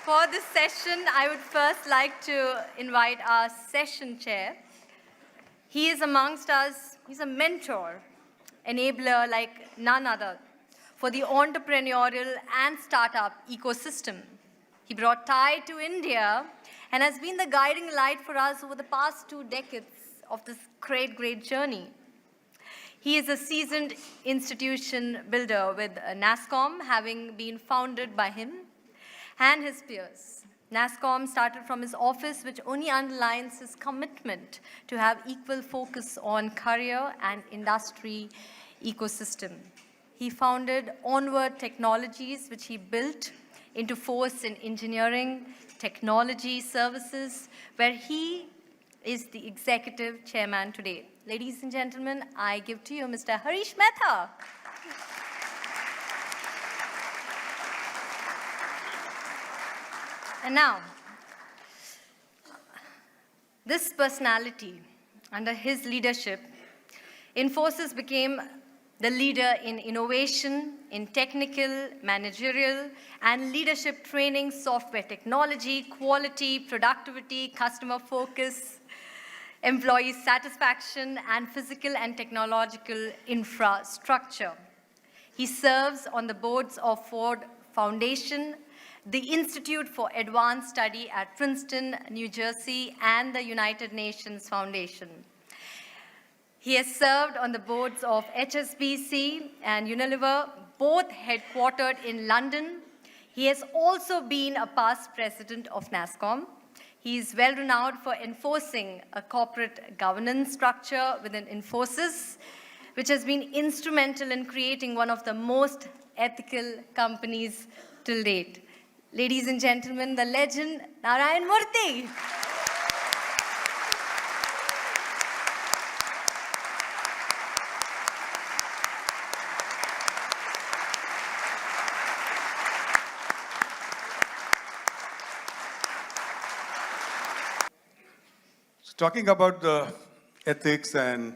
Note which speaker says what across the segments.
Speaker 1: For this session, I would first like to invite our session chair. He is amongst us, he's a mentor, enabler like none other for the entrepreneurial and startup ecosystem. He brought Thai to India and has been the guiding light for us over the past 2 decades of this great journey. He is a seasoned institution builder with NASSCOM, having been founded by him and his peers. NASSCOM started from his office, which only underlines his commitment to have equal focus on career and industry ecosystem. He founded Onward Technologies, which he built into force in engineering, technology, services, where he is the executive chairman today. Ladies and gentlemen, I give to you Mr. Harish Mehta. And now, this personality, under his leadership, Infosys became the leader in innovation, in technical, managerial, and leadership training, software technology, quality, productivity, customer focus, employee satisfaction, and physical and technological infrastructure. He serves on the boards of Ford Foundation, the Institute for Advanced Study at Princeton, New Jersey, and the United Nations Foundation. He has served on the boards of HSBC and Unilever, both headquartered in London. He has also been a past president of NASSCOM. He is well renowned for enforcing a corporate governance structure within Infosys, which has been instrumental in creating one of the most ethical companies till date. Ladies and gentlemen, the legend, Narayan Murthy.
Speaker 2: Talking about the ethics and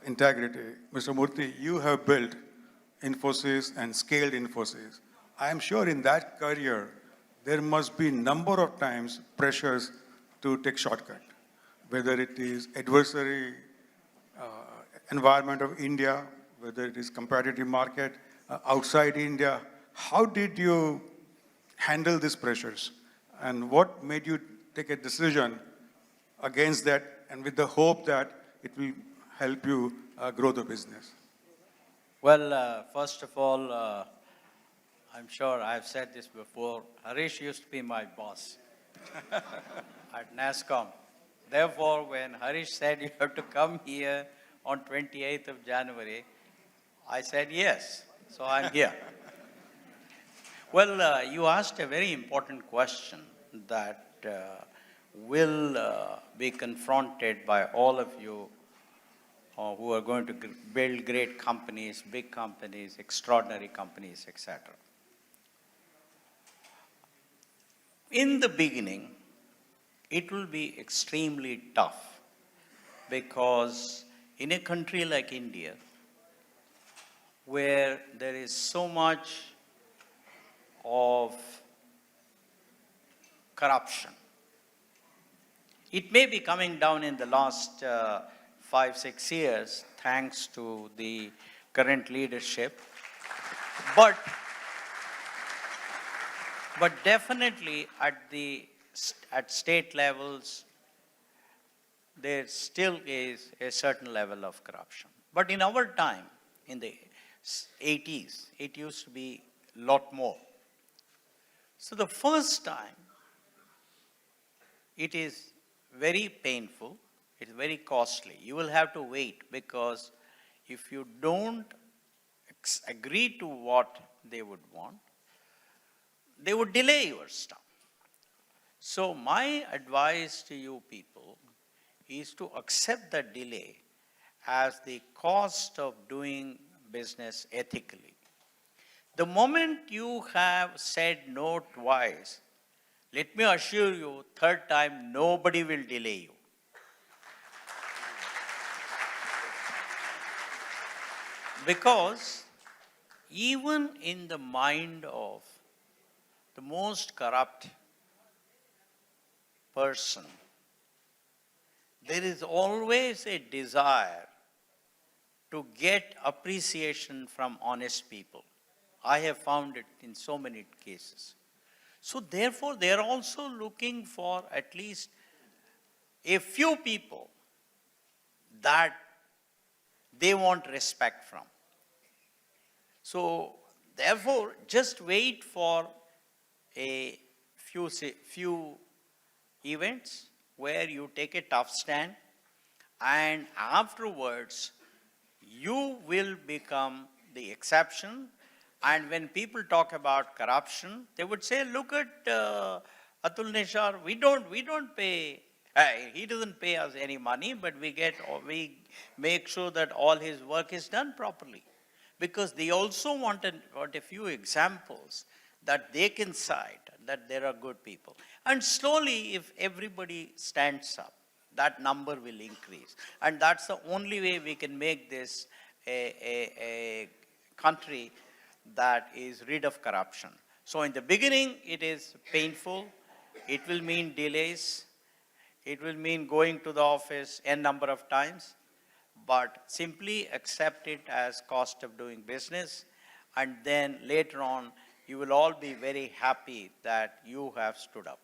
Speaker 2: integrity, Mr. Murthy, you have built Infosys and scaled Infosys. I am sure in that career, there must be number of times pressures to take shortcut, whether it is adversary environment of India, whether it is competitive market outside India. How did you handle these pressures? And what made you take a decision against that and with the hope that it will help you grow the business?
Speaker 3: Well, first of all, I'm sure I've said this before, Harish used to be my boss at NASSCOM. Therefore, when Harish said you have to come here on 28th of January, I said yes, so I'm here. Well, you asked a very important question that will be confronted by all of you who are going to build great companies, big companies, extraordinary companies, etc. In the beginning, it will be extremely tough because in a country like India, where there is so much of corruption, it may be coming down in the last 5-6 years, thanks to the current leadership. But definitely at state levels, there still is a certain level of corruption. But in our time, in the 80s, it used to be a lot more. So the first time, it is very painful, it's very costly. You will have to wait because if you don't agree to what they would want, they would delay your stuff. So my advice to you people is to accept the delay as the cost of doing business ethically. The moment you have said no twice, let me assure you, third time, nobody will delay you. Because even in the mind of the most corrupt person, there is always a desire to get appreciation from honest people. I have found it in so many cases. So therefore, they are also looking for at least a few people that they want respect from. So therefore, just wait for a few events where you take a tough stand, and afterwards you will become the exception. And when people talk about corruption, they would say, look at Atul Nishar, we don't pay, he doesn't pay us any money, but we make sure that all his work is done properly. Because they also want a few examples that they can cite, that there are good people. And slowly, if everybody stands up, that number will increase. And that's the only way we can make this a country that is rid of corruption. So in the beginning, it is painful. It will mean delays. It will mean going to the office n number of times. But simply accept it as cost of doing business. And then later on, you will all be very happy that you have stood up.